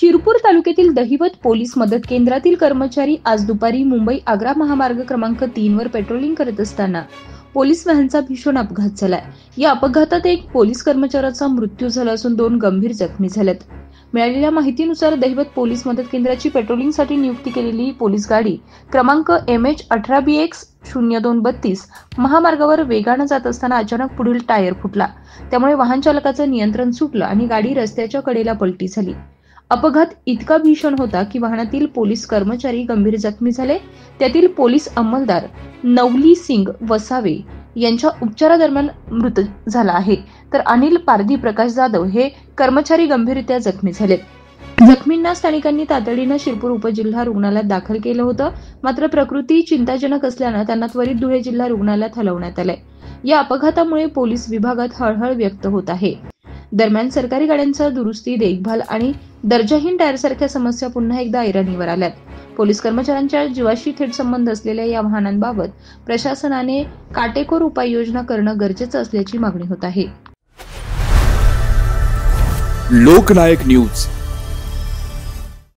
शिरपूर तालुक्यातील दहिवत पोलीस मदत केंद्रातील कर्मचारी आज दुपारी मुंबई आग्रा महामार्ग क्रमांक 3 वर पेट्रोलिंग करत असताना पोलीस व्हॅनचा भीषण अपघात झालाय। या अपघातात एक पोलीस कर्मचाऱ्याचा मृत्यू झाला असून 2 गंभीर जखमी झालेत। मिळालेल्या माहितीनुसार दहिवत पोलीस मदत केंद्राची पेट्रोलिंगसाठी नियुक्ती केलेली पोलीस गाडी क्रमांक MH18BX 0232 महामार्गावर वेगाने जात असताना अचानक पुढील टायर फुटला। त्यामुळे वाहन चालकाचं नियंत्रण सुटलं आणि गाडी रस्त्याच्या कडेला पलटी झाली। अपघात इतका भीषण होता की वाहनातील पोलीस कर्मचारी गंभीर जखमी झाले। त्यातील पोलीस अंमलदार नवली सिंग वसावे यांच्या उपचारादरम्यान मृत झाला आहे, तर अनिल पारधी प्रकाश जाधव हे कर्मचारी गंभीररित्या जखमी झालेत। जखमींना स्थानिकांनी तातडीनं शिरपूर उपजिल्हा रुग्णालयात दाखल केलं होतं, मात्र प्रकृती चिंताजनक असल्यानं त्यांना त्वरित धुळे जिल्हा रुग्णालयात हलवण्यात आलंय। या अपघातामुळे पोलीस विभागात हळहळ व्यक्त होत आहे। दरम्यान सरकारी गाड्यांचा दुरुस्ती, देखभाल आणि दर्जाहीन टायरसारख्या समस्या पुन्हा एकदा ऐरणीवर आल्यात। पोलीस कर्मचाऱ्यांच्या जीवाशी थेट संबंध असलेल्या या वाहनांबाबत प्रशासनाने काटेकोर उपाययोजना करणं गरजेचं असल्याची मागणी होत आहे। लोकनायक न्यूज